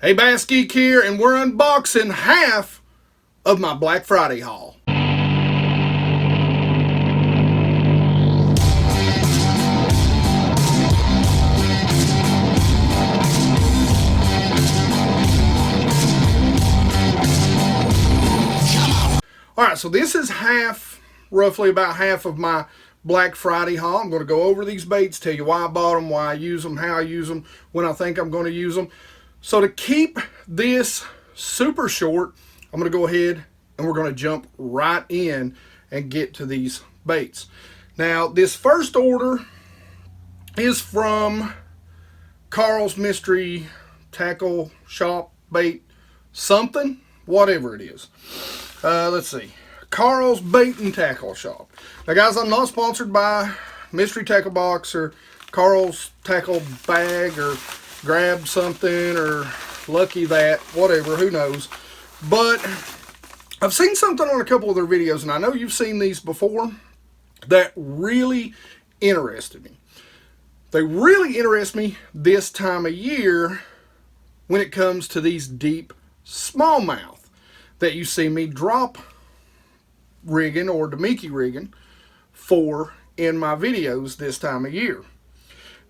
Hey, BassGeek here, and we're unboxing half of my Black Friday haul. Alright, so this is roughly about half of my Black Friday haul. I'm going to go over these baits, tell you why I bought them, why I use them, how I use them, when I think I'm going to use them. So to keep this super short, I'm going to go ahead and we're going to jump right in and get to these baits. Now, this first order is from Karl's Mystery Tackle Shop Bait something, whatever it is. Let's see. Karl's Bait and Tackle Shop. Now, guys, I'm not sponsored by Mystery Tackle Box or Karl's Tackle Bag or Grab Something or Lucky That, whatever, who knows. But I've seen something on a couple of their videos, and I know you've seen these before, that really interested me. They really interest me this time of year when it comes to these deep smallmouth that you see me drop rigging or Damiki rigging for in my videos this time of year.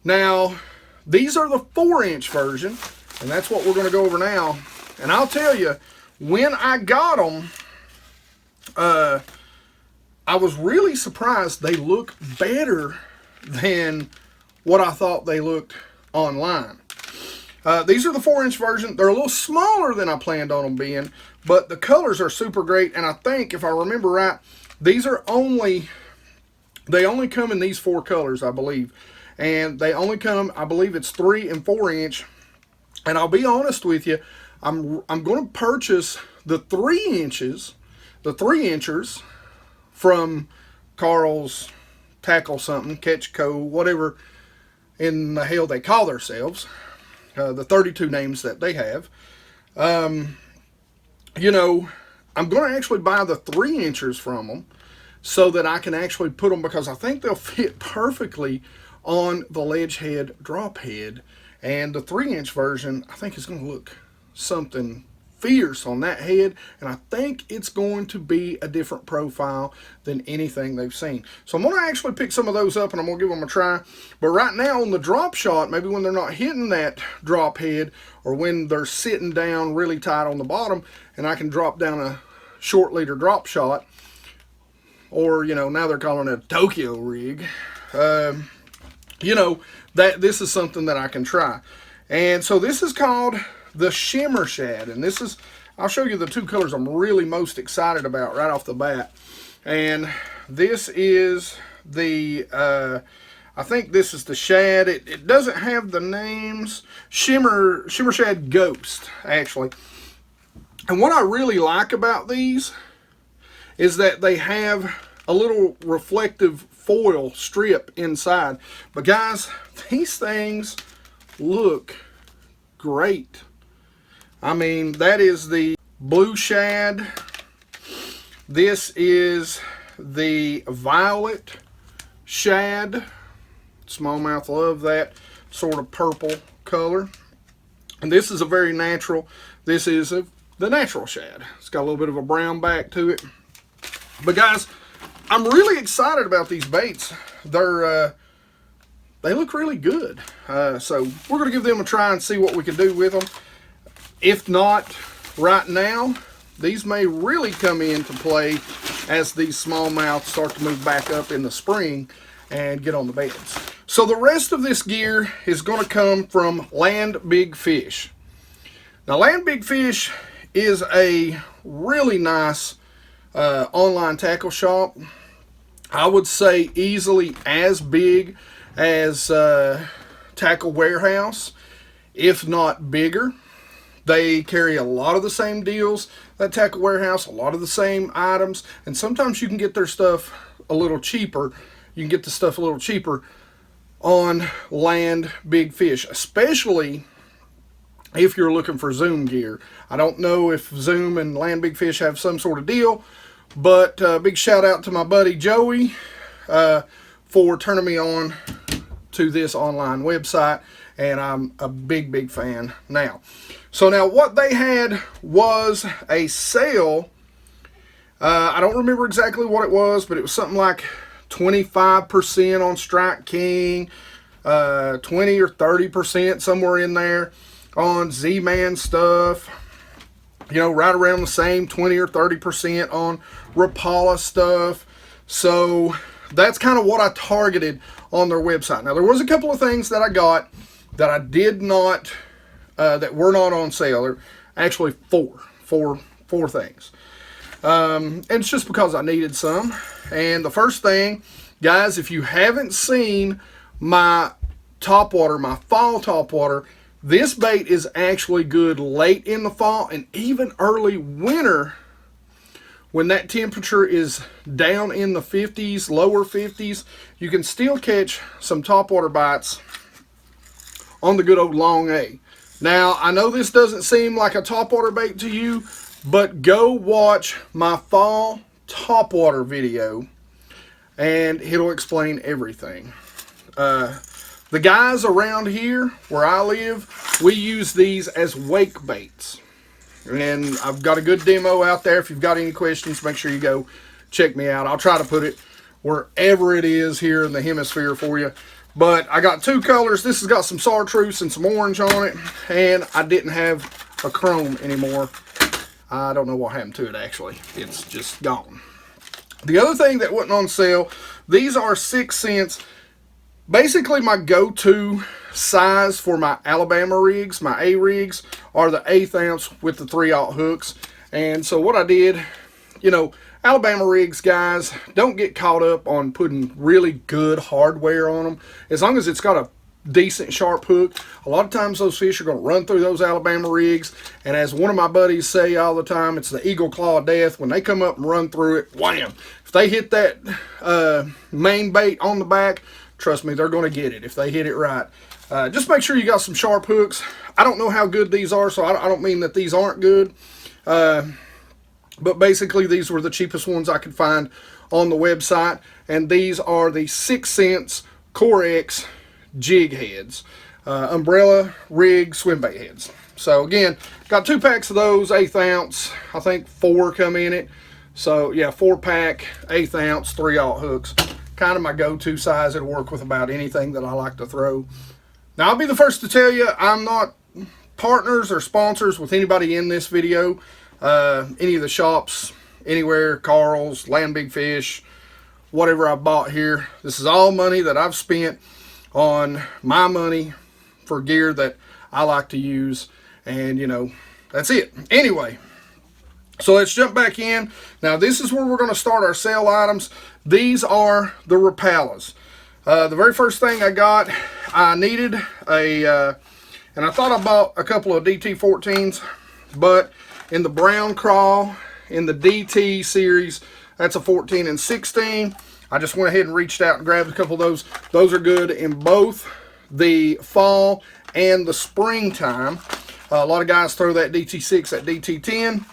Now, these are the 4-inch version, and that's what we're going to go over now. And I'll tell you, when I got them, I was really surprised they look better than what I thought they looked online. These are the 4-inch version. They're a little smaller than I planned on them being, but the colors are super great. And I think, if I remember right, these are they only come in these 4 colors, I believe. And they only come, I believe it's 3 and 4 inch. And I'll be honest with you, I'm going to purchase the 3 inches, the 3-inchers from Karl's Tackle something, Catch Co, whatever in the hell they call themselves. The 32 names that they have. You know, I'm going to actually buy the 3-inchers from them so that I can actually put them, because I think they'll fit perfectly on the ledge head, drop head. And the 3-inch version, I think, is going to look something fierce on that head, and I think it's going to be a different profile than anything they've seen. So I'm going to actually pick some of those up and I'm going to give them a try. But right now on the drop shot, maybe when they're not hitting that drop head, or when they're sitting down really tight on the bottom and I can drop down a short leader drop shot, or, you know, now they're calling it a Tokyo rig, you know, that this is something that I can try. And so this is called the Shimmer Shed, and this is, I'll show you the 2 colors I'm really most excited about right off the bat. And this is the I think this is the Shad. It doesn't have the names. Shimmer Shed Ghost, actually. And what I really like about these is that they have a little reflective foil strip inside. But guys, these things look great. I mean, that is the blue Shad. This is the violet Shad. Smallmouth love that sort of purple color. And this is a very natural, this is the natural Shad. It's got a little bit of a brown back to it. But guys, I'm really excited about these baits. They look really good. So we're going to give them a try and see what we can do with them. If not right now, these may really come into play as these smallmouth start to move back up in the spring and get on the beds. So the rest of this gear is going to come from Land Big Fish. Now, Land Big Fish is a really nice online tackle shop. I would say easily as big as Tackle Warehouse, if not bigger. They carry a lot of the same deals that Tackle Warehouse, a lot of the same items, and sometimes you can get their stuff a little cheaper. You can get the stuff a little cheaper on Land Big Fish, especially if you're looking for Zoom gear. I don't know if Zoom and Land Big Fish have some sort of deal, but big shout out to my buddy Joey for turning me on to this online website and I'm a big fan now. So now what they had was a sale. I don't remember exactly what it was, but it was something like 25% on Strike King, 20 or 30%, somewhere in there, on Z-Man stuff. You know, right around the same 20 or 30% on Repellers stuff. So that's kind of what I targeted on their website. Now, there was a couple of things that I got that I did not, that were not on sale. There actually four things. And it's just because I needed some. And the first thing, guys, if you haven't seen my topwater, my fall topwater, this bait is actually good late in the fall and even early winter when that temperature is down in the 50s, lower 50s. You can still catch some topwater bites on the good old long A. Now, I know this doesn't seem like a topwater bait to you, but go watch my fall topwater video and it'll explain everything. The guys around here where I live, we use these as wake baits. And I've got a good demo out there. If you've got any questions, make sure you go check me out. I'll try to put it wherever it is here in the hemisphere for you. But I got two colors. This has got some chartreuse and some orange on it. And I didn't have a chrome anymore. I don't know what happened to it, actually. It's just gone. The other thing that wasn't on sale, these are 6 cents. Basically, my go-to size for my Alabama rigs, my A rigs, are the 1/8 ounce with the 3/0 hooks. And so what I did, you know, Alabama rigs, guys, don't get caught up on putting really good hardware on them. As long as it's got a decent sharp hook, a lot of times those fish are going to run through those Alabama rigs. And as one of my buddies say all the time, it's the eagle claw of death. When they come up and run through it, wham! If they hit that main bait on the back, trust me, they're going to get it if they hit it right. Just make sure you got some sharp hooks. I don't know how good these are, so I don't mean that these aren't good. But basically, these were the cheapest ones I could find on the website. And these are the 6 cents Core X jig heads. Umbrella rig swim bait heads. So again, got 2 packs of those, 1/8 ounce. I think 4 come in it. So yeah, 4-pack, 1/8 ounce, 3/0 hooks. Kind of my go-to size. It'll work with about anything that I like to throw. Now, I'll be the first to tell you, I'm not partners or sponsors with anybody in this video. Any of the shops, anywhere, Karls, Land Big Fish, whatever I bought here. This is all money that I've spent on my money for gear that I like to use. And, you know, that's it. Anyway, so let's jump back in. Now, this is where we're going to start our sale items. These are the Repellers. The very first thing I got, I needed a, and I thought I bought a couple of DT14s, but in the brown crawl, in the DT series, that's a 14 and 16. I just went ahead and reached out and grabbed a couple of those. Those are good in both the fall and the springtime. A lot of guys throw that DT6, that DT10.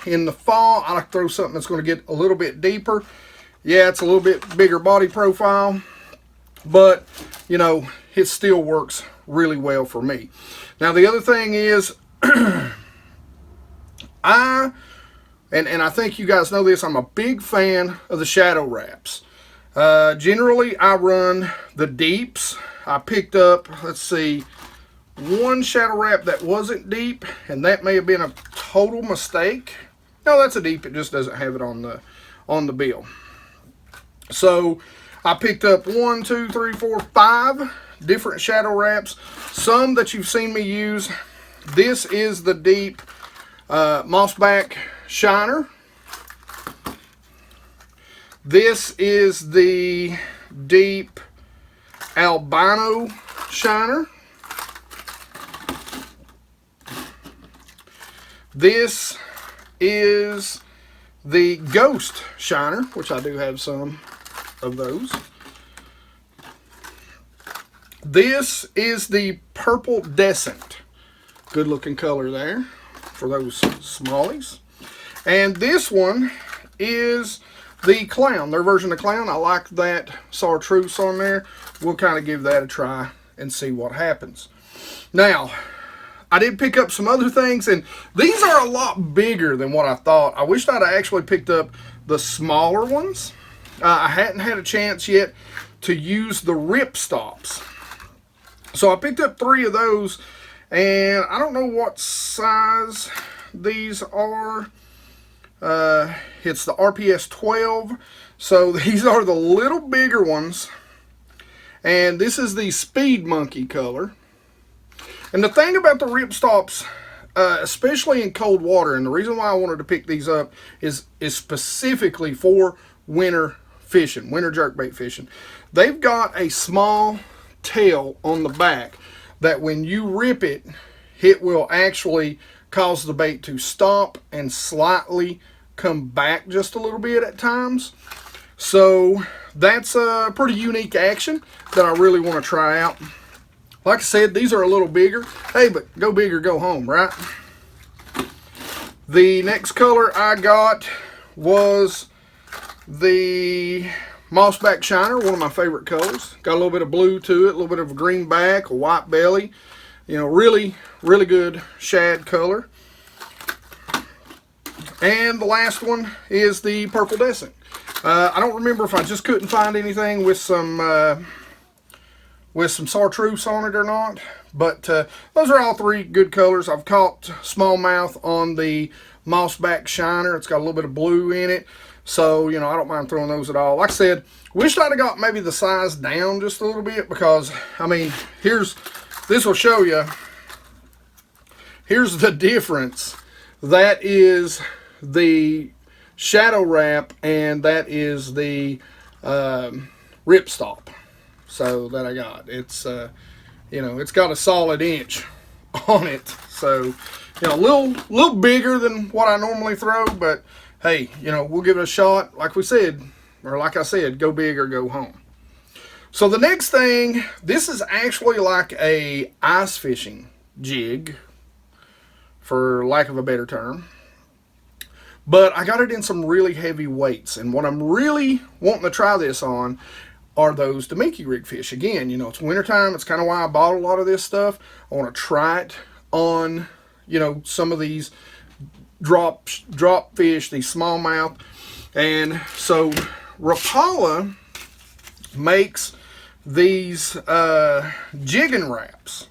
In the fall, I like to throw something that's going to get a little bit deeper. Yeah, it's a little bit bigger body profile, but, you know, it still works really well for me. Now, the other thing is, I think you guys know this, I'm a big fan of the shadow wraps. Generally, I run the deeps. I picked up, let's see, one shadow wrap that wasn't deep, and that may have been a total mistake. No, that's a deep, it just doesn't have it on the bill. So I picked up 1, 2, 3, 4, 5 different shadow wraps. Some that you've seen me use. This is the deep Mossback Shiner. This is the deep albino shiner. This is the ghost shiner, which I do have some of those. This is the purple descent. Good looking color there for those smallies. And this one is the clown, their version of clown. I like that chartreuse on there. We'll kind of give that a try and see what happens. Now, I did pick up some other things, and these are a lot bigger than what I thought. I wished I'd actually picked up the smaller ones. I hadn't had a chance yet to use the rip stops. So I picked up 3 of those, and I don't know what size these are. It's the RPS 12. So these are the little bigger ones. And this is the Speed Monkey color. And the thing about the ripstops, especially in cold water, and the reason why I wanted to pick these up is specifically for winter fishing, winter jerkbait fishing. They've got a small tail on the back that when you rip it, it will actually cause the bait to stop and slightly come back just a little bit at times. So that's a pretty unique action that I really want to try out. Like I said, these are a little bigger. Hey, but go big or go home, right? The next color I got was the Mossback Shiner, one of my favorite colors. Got a little bit of blue to it, a little bit of a green back, a white belly. You know, really, really good shad color. And the last one is the Purple Descent. I don't remember if I just couldn't find anything with some chartreuse on it or not, but those are all 3 good colors. I've caught smallmouth on the Mossback Shiner. It's got a little bit of blue in it, so you know, I don't mind throwing those at all. Like I said, wished I'd have got maybe the size down just a little bit, because I mean, this will show you. Here's the difference. That is the Shadow Wrap, and that is the ripstop. So that I got. It's you know, it's got a solid inch on it. So, you know, a little bigger than what I normally throw, but hey, you know, we'll give it a shot. Like we said, or like I said, go big or go home. So the next thing, this is actually like a ice fishing jig, for lack of a better term. But I got it in some really heavy weights, and what I'm really wanting to try this on are those Ned Rig fish. Again, you know, it's wintertime. It's kind of why I bought a lot of this stuff. I want to try it on, you know, some of these drop fish, these smallmouth. And so Repellers makes these jigging wraps.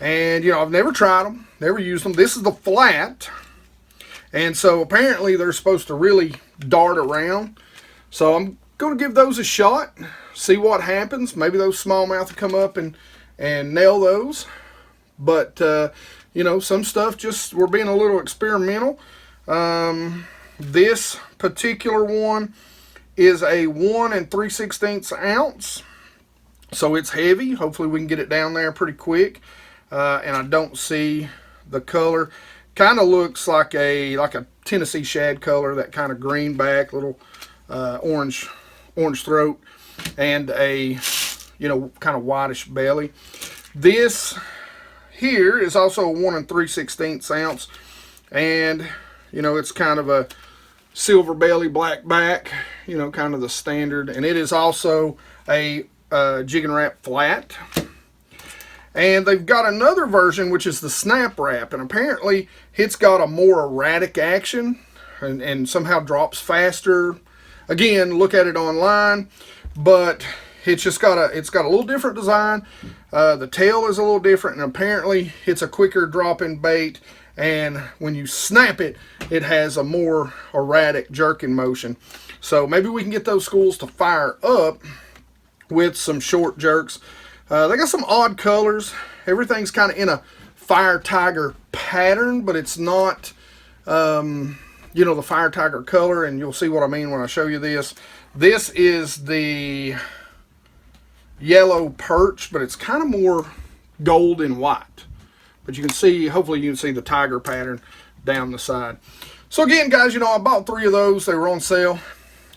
And, you know, I've never tried them, never used them. This is the flat. And so apparently they're supposed to really dart around. So I'm going to give those a shot, see what happens. Maybe those smallmouth will come up and nail those. But, you know, some stuff just, we're being a little experimental. This particular one is a 1 3/16 ounce. So it's heavy. Hopefully we can get it down there pretty quick. And I don't see the color. Kind of looks like a Tennessee shad color, that kind of green back, little orange throat, and a, you know, kind of whitish belly. This here is also a 1 3/16 ounce, and you know, it's kind of a silver belly, black back, you know, kind of the standard. And it is also a jig and wrap flat. And they've got another version, which is the snap wrap, and apparently it's got a more erratic action and somehow drops faster. Again, look at it online, but it's just got a little different design. The tail is a little different, and apparently it's a quicker dropping bait, and when you snap it, it has a more erratic jerking motion. So maybe we can get those schools to fire up with some short jerks. They got some odd colors. Everything's kind of in a fire tiger pattern, but it's not, you know, the fire tiger color, and you'll see what I mean when I show you this. This is the yellow perch, but it's kind of more gold and white. But you can see, hopefully you can see the tiger pattern down the side. So again, guys, you know, I bought 3 of those. They were on sale.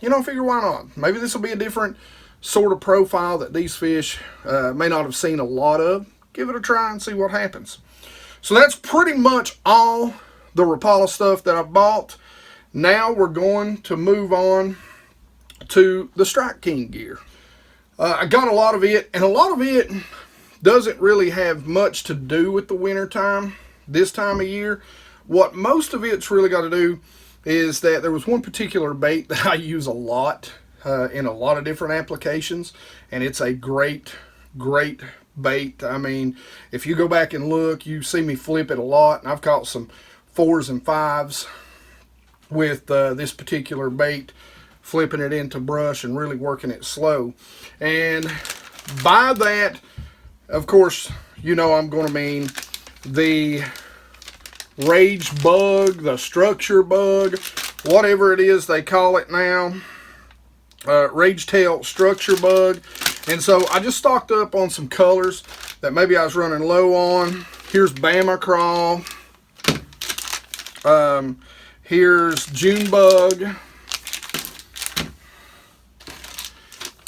You know, I figure why not? Maybe this will be a different sort of profile that these fish may not have seen a lot of. Give it a try and see what happens. So that's pretty much all the Repellers stuff that I bought. Now we're going to move on to the Strike King gear. I got a lot of it, and a lot of it doesn't really have much to do with the winter time, this time of year. What most of it's really got to do is that there was one particular bait that I use a lot in a lot of different applications, and it's a great bait. I mean, if you go back and look, you see me flip it a lot, and I've caught some 4s and 5s with this particular bait, flipping it into brush and really working it slow. And by that, of course, you know I'm going to mean the rage bug, the structure bug, whatever it is they call it now, rage tail structure bug. And so I just stocked up on some colors that maybe I was running low on. Here's Bama Crawl. Here's June Bug.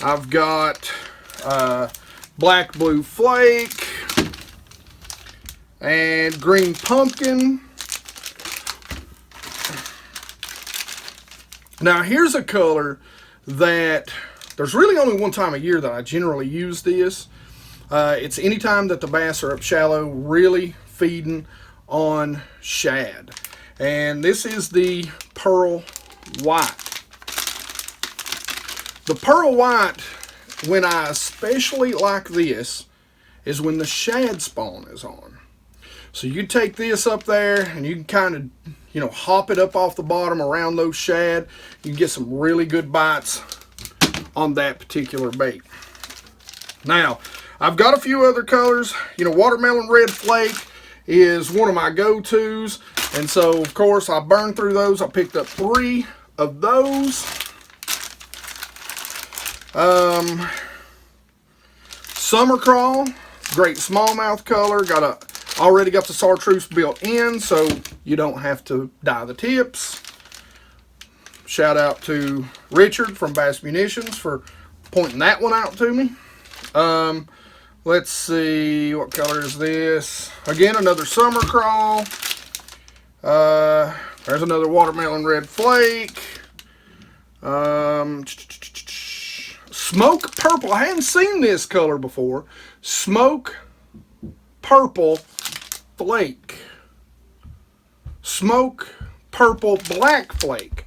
I've got Black Blue Flake and Green Pumpkin. Now here's a color that there's really only one time of year that I generally use this. It's anytime that the bass are up shallow, really feeding on shad. And this is the Pearl White. The Pearl White, when I especially like this, is when the shad spawn is on. So you take this up there and you can kind of, you know, hop it up off the bottom around those shad. You can get some really good bites on that particular bait. Now, I've got a few other colors. You know, Watermelon Red Flake is one of my go-tos. And so, of course, I burned through those. I picked up 3 of those. Summer Crawl, great smallmouth color. Already got the chartreuse built in, so you don't have to dye the tips. Shout out to Richard from Bass Munitions for pointing that one out to me. Let's see, what color is this? Again, another Summer Crawl. There's another Watermelon Red Flake. Smoke Purple. I hadn't seen this color before. Smoke Purple Flake. Smoke Purple Black Flake.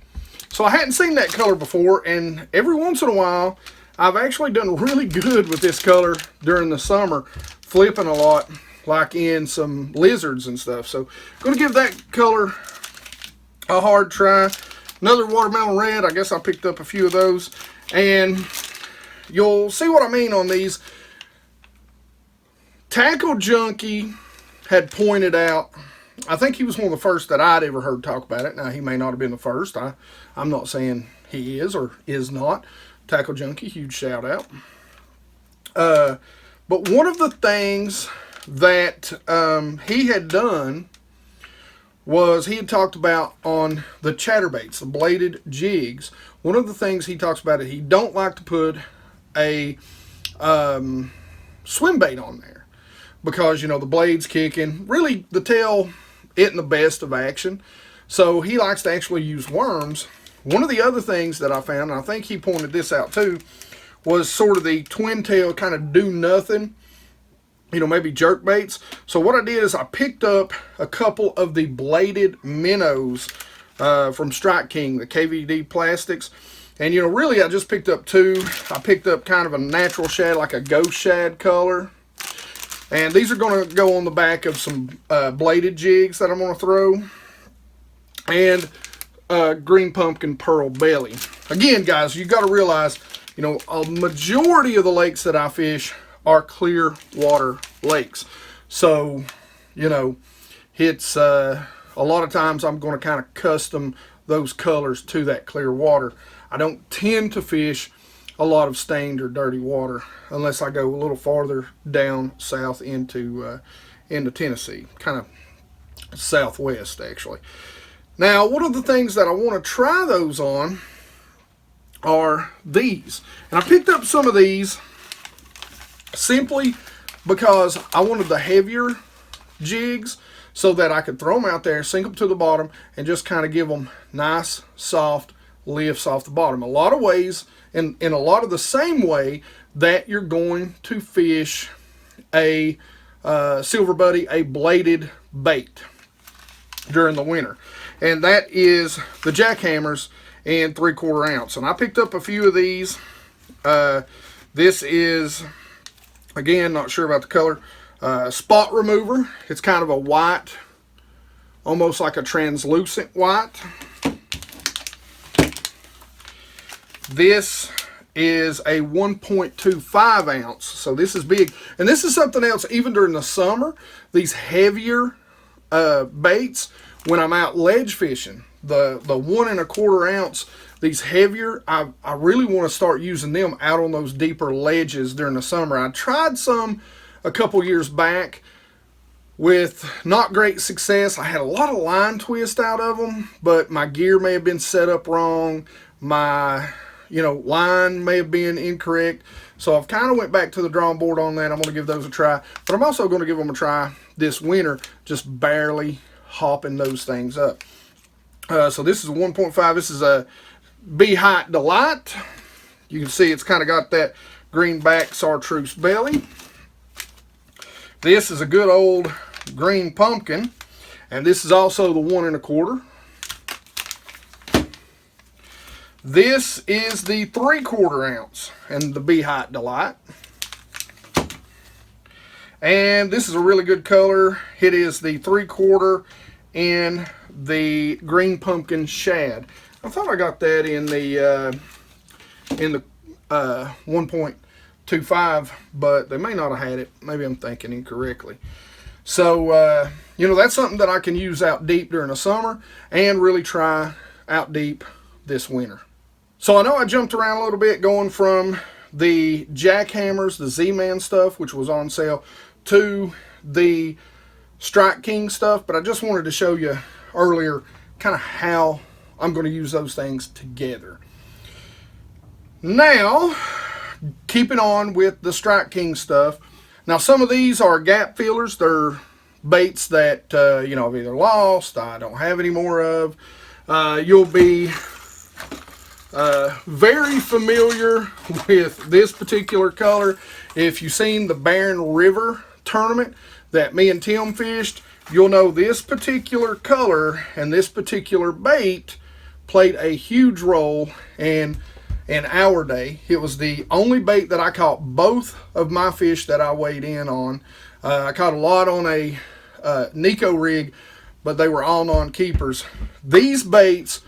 So I hadn't seen that color before, and every once in a while I've actually done really good with this color during the summer, flipping a lot, like in some lizards and stuff. So I'm going to give that color a hard try. Another Watermelon Red. I guess I picked up a few of those, and you'll see what I mean on these. Tackle Junkie had pointed out, I think he was one of the first that I'd ever heard talk about it. Now, he may not have been the first. I'm not saying he is or is not. Tackle Junkie, huge shout out. But one of the things that he had done was he had talked about on the chatterbaits, the bladed jigs. One of the things he talks about is he don't like to put a swim bait on there because, you know, the blade's kicking. Really, the tail isn't the best of action. So he likes to actually use worms. One of the other things that I found, and I think he pointed this out too, was sort of the twin tail kind of do nothing, you know, maybe jerk baits. So what I did is I picked up a couple of the bladed minnows from Strike King, the KVD plastics. And, you know, really I just picked up 2. I picked up kind of a natural shad, like a ghost shad color. And these are going to go on the back of some bladed jigs that I'm going to throw. And Green Pumpkin Pearl Belly. Again, guys, you got to realize, you know, a majority of the lakes that I fish are clear water lakes. So, you know, it's a lot of times I'm going to kind of custom those colors to that clear water. I don't tend to fish a lot of stained or dirty water unless I go a little farther down south into Tennessee, kind of southwest actually. Now, one of the things that I want to try those on are these. And I picked up some of these simply because I wanted the heavier jigs so that I could throw them out there, sink them to the bottom, and just kind of give them nice, soft lifts off the bottom. A lot of ways, in a lot of the same way that you're going to fish a silver buddy, a bladed bait during the winter. And that is the jackhammers in 3/4 ounce. And I picked up a few of these. This is, again, not sure about the color, spot remover. It's kind of a white, almost like a translucent white. This is a 1.25 ounce, so this is big. And this is something else, even during the summer, these heavier baits, when I'm out ledge fishing, the 1 1/4 ounce, these heavier, I really want to start using them out on those deeper ledges during the summer. I tried some a couple years back with not great success. I had a lot of line twist out of them, but my gear may have been set up wrong. My line may have been incorrect. So I've kind of went back to the drawing board on that. I'm going to give those a try. But I'm also going to give them a try this winter, just barely hopping those things up. So this is a 1.5. This is a Beehite Delight. You can see it's kind of got that greenback chartreuse belly. This is a good old green pumpkin. And this is also the 1 1/4. This is the 3/4 ounce and the Beehite Delight. And this is a really good color. It is the 3/4 in the green pumpkin shad. I thought I got that in the 1.25, but they may not have had it. Maybe I'm thinking incorrectly. So, that's something that I can use out deep during the summer and really try out deep this winter. So I know I jumped around a little bit going from the jackhammers, the Z-Man stuff, which was on sale, to the Strike King stuff, but I just wanted to show you earlier kind of how I'm going to use those things together. Now, keeping on with the Strike King stuff. Now, some of these are gap fillers. They're baits that, I've either lost, I don't have any more of. You'll be very familiar with this particular color. If you've seen the Barren River tournament that me and Tim fished, you'll know this particular color and this particular bait played a huge role in our day. It was the only bait that I caught both of my fish that I weighed in on. I caught a lot on a Nico rig, but they were all non-keepers. These baits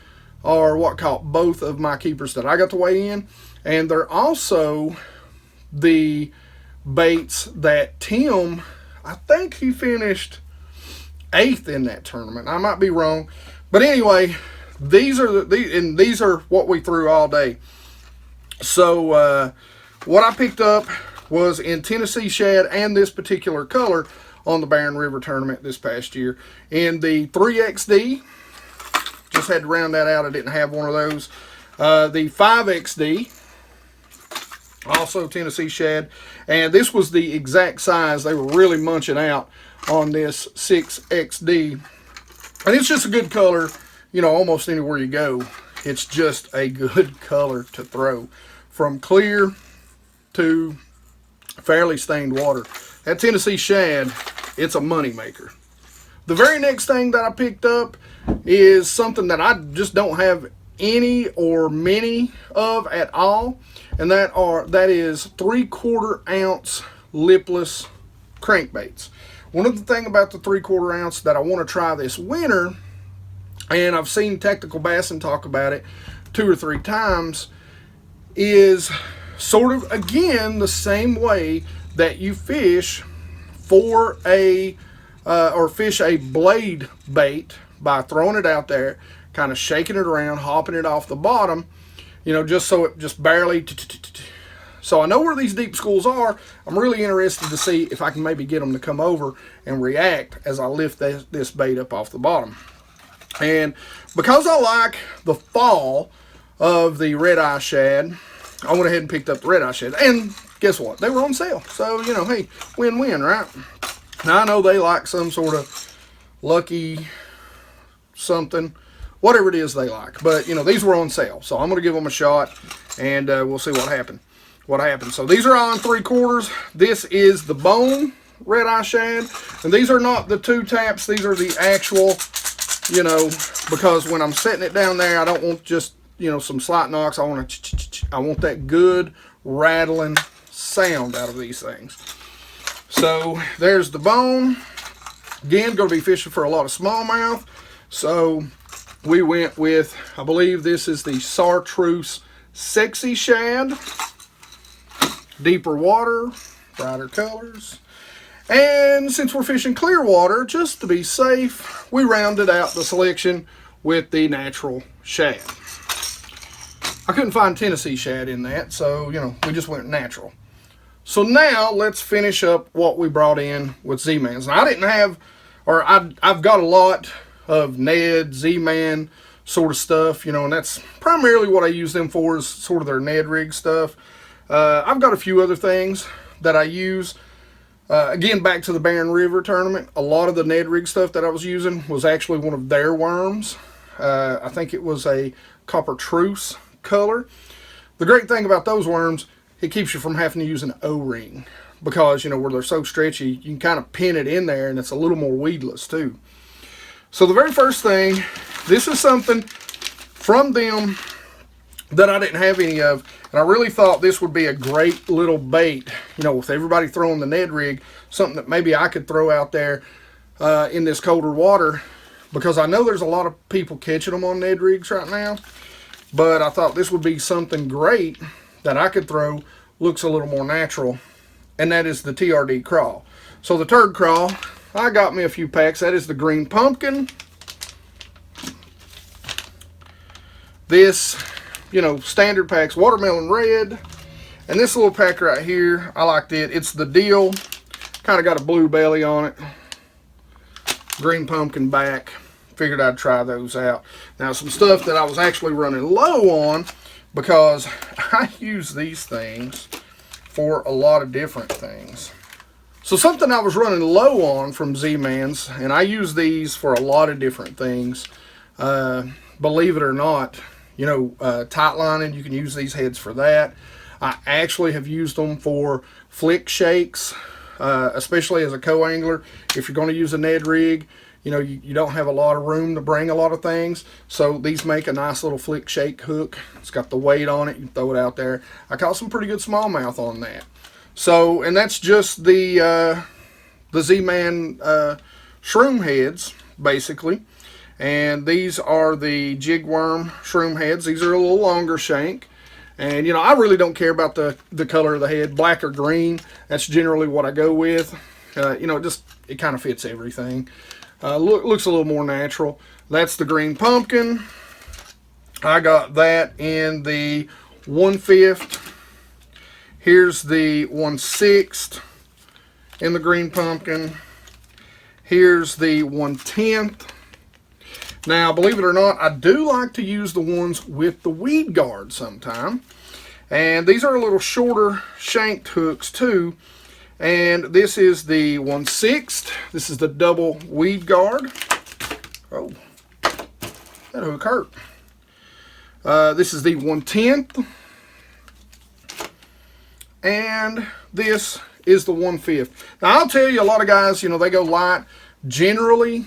are what caught both of my keepers that I got to weigh in, and they're also the baits that Tim, I think he finished 8th in that tournament. I might be wrong, but anyway, these are what we threw all day. So what I picked up was in Tennessee Shad and this particular color on the Barren River tournament this past year in the 3XD. Just had to round that out. I didn't have one of those. The 5XD, also Tennessee Shad, and this was the exact size. They were really munching out on this 6XD, and it's just a good color. Almost anywhere you go, it's just a good color to throw, from clear to fairly stained water. That Tennessee Shad, it's a money maker. The very next thing that I picked up is something that I just don't have any or many of at all, and that is 3/4 ounce lipless crankbaits. One of the things about the 3/4 ounce that I want to try this winter, and I've seen Tactical Bassin talk about it 2 or 3 times, is sort of, again, the same way that you fish for or fish a blade bait, by throwing it out there, kind of shaking it around, hopping it off the bottom, just so it just barely. So I know where these deep schools are. I'm really interested to see if I can maybe get them to come over and react as I lift this bait up off the bottom. And because I like the fall of the red eye shad, I went ahead and picked up the red eye shad. And guess what? They were on sale. So, hey, win-win, right? Now, I know they like some sort of lucky something, whatever it is they like. But, these were on sale. So I'm going to give them a shot, and we'll see what happens. what happened. So these are all in 3/4. This is the bone red-eye shad, and these are not the 2 taps. These are the actual, you know, because when I'm setting it down there, I don't want just, you know, some slight knocks. I want that good rattling sound out of these things. So there's the bone. Again, going to be fishing for a lot of smallmouth. So we went with, I believe this is the Chartreuse Sexy Shad. Deeper water, brighter colors. And since we're fishing clear water, just to be safe, we rounded out the selection with the natural shad. I couldn't find Tennessee shad in that, so, you know, we just went natural. So now let's finish up what we brought in with Z-Mans. Now I didn't have, or I've got a lot of Ned, Z-Man sort of stuff, you know, and that's primarily what I use them for, is sort of their Ned Rig stuff. I've got a few other things that I use. Again, back to the Barren River tournament, a lot of the Ned Rig stuff that I was using was actually one of their worms. I think it was a copper truce color. The great thing about those worms, it keeps you from having to use an O-ring, because, you know, where they're so stretchy, you can kind of pin it in there, and it's a little more weedless too. So the very first thing, this is something from them that I didn't have any of, and I really thought this would be a great little bait, you know, with everybody throwing the Ned Rig, something that maybe I could throw out there in this colder water, because I know there's a lot of people catching them on Ned Rigs right now, but I thought this would be something great that I could throw, looks a little more natural, and that is the TRD crawl. So the turd crawl, I got me a few packs. That is the green pumpkin. This, you know, standard packs, watermelon red, and this little pack right here, I liked it. It's the deal, kind of got a blue belly on it, green pumpkin back. Figured I'd try those out. Now, some stuff that I was actually running low on, because I use these things for a lot of different things. So something I was running low on from Z-Mans, and I use these for a lot of different things. Believe it or not, you know, tight lining, you can use these heads for that. I actually have used them for flick shakes, especially as a co-angler. If you're going to use a Ned Rig, you know, you don't have a lot of room to bring a lot of things, so these make a nice little flick shake hook. It's got the weight on it, you can throw it out there. I caught some pretty good smallmouth on that. So, and that's just the Z-Man shroom heads, basically. And these are the jig worm shroom heads. These are a little longer shank. And, you know, I really don't care about the color of the head, black or green. That's generally what I go with. You know, it kind of fits everything. Looks a little more natural. That's the green pumpkin. I got that in the 1/5. Here's the 1/6 in the green pumpkin. Here's the 1/10. Now, believe it or not, I do like to use the ones with the weed guard sometime. And these are a little shorter shanked hooks too. And this is the 1/6. This is the double weed guard. Oh, that hook hurt. This is the 1/10. And this is the 1/5. Now, I'll tell you, a lot of guys, you know, they go light. Generally,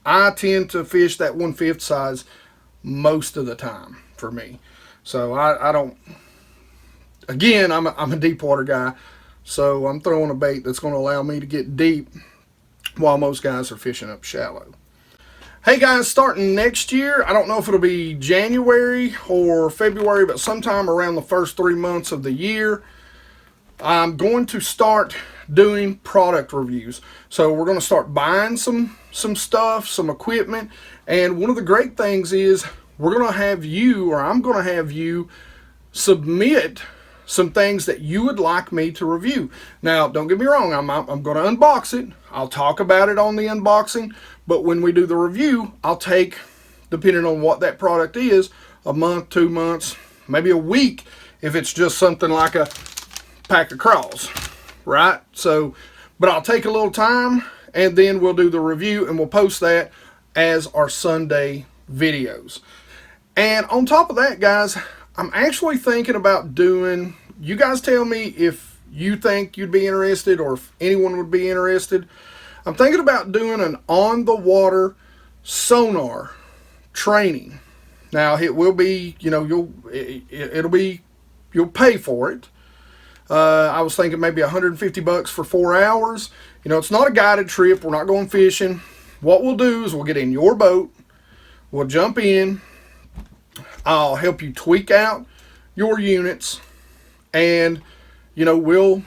I tend to fish that 1/5 size most of the time for me. So I don't, again, I'm a deep water guy. So I'm throwing a bait that's going to allow me to get deep while most guys are fishing up shallow. Hey guys, starting next year, I don't know if it'll be January or February, but sometime around the first 3 months of the year, I'm going to start doing product reviews. So we're going to start buying some stuff, some equipment, and one of the great things is we're going to have you, or I'm going to have you, submit some things that you would like me to review. Now, don't get me wrong, I'm going to unbox it. I'll talk about it on the unboxing, but when we do the review, I'll take, depending on what that product is, a month, 2 months, maybe a week, if it's just something like a pack of Karls, right? So, but I'll take a little time, and then we'll do the review, and we'll post that as our Sunday videos. And on top of that, guys, I'm actually thinking about doing you guys tell me if you think you'd be interested or if anyone would be interested. I'm thinking about doing an on-the-water sonar training. Now, it will be, you know, you'll pay for it. I was thinking maybe $150 for 4 hours. You know, it's not a guided trip. We're not going fishing. What we'll do is we'll get in your boat. We'll jump in. I'll help you tweak out your units, and you know, we'll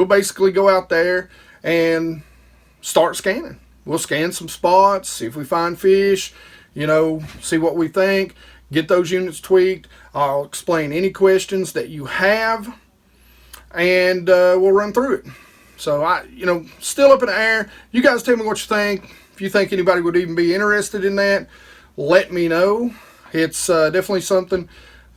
basically go out there and start scanning. We'll scan some spots, see if we find fish, you know, see what we think, get those units tweaked. I'll explain any questions that you have, and we'll run through it. So you know, still up in the air. You guys tell me what you think. If you think anybody would even be interested in that, let me know. It's definitely something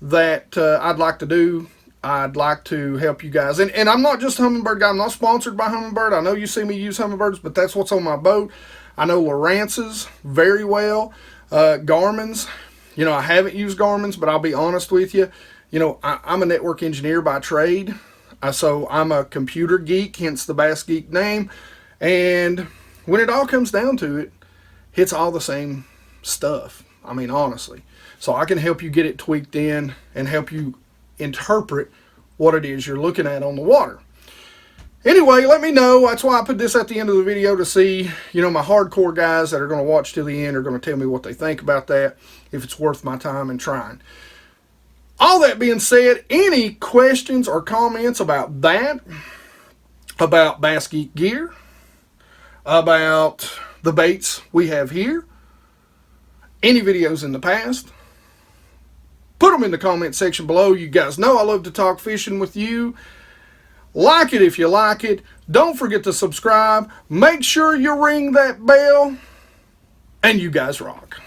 that I'd like to do. I'd like to help you guys. And I'm not just a Humminbird guy. I'm not sponsored by Humminbird. I know you see me use Humminbirds, but that's what's on my boat. I know Lowrance's very well. Garmin's. You know, I haven't used Garmin's, but I'll be honest with you. You know, I'm a network engineer by trade. So I'm a computer geek, hence the BassGeek name. And when it all comes down to it, it's all the same stuff. I mean, honestly. So I can help you get it tweaked in and help you interpret what it is you're looking at on the water. Anyway, let me know. That's why I put this at the end of the video, to see, you know, my hardcore guys that are going to watch till the end are going to tell me what they think about that, if it's worth my time and trying. All that being said, any questions or comments about that, about BassGeek gear, about the baits we have here, any videos in the past, put them in the comment section below. You guys know I love to talk fishing with you. Like it if you like it. Don't forget to subscribe. Make sure you ring that bell. And you guys rock.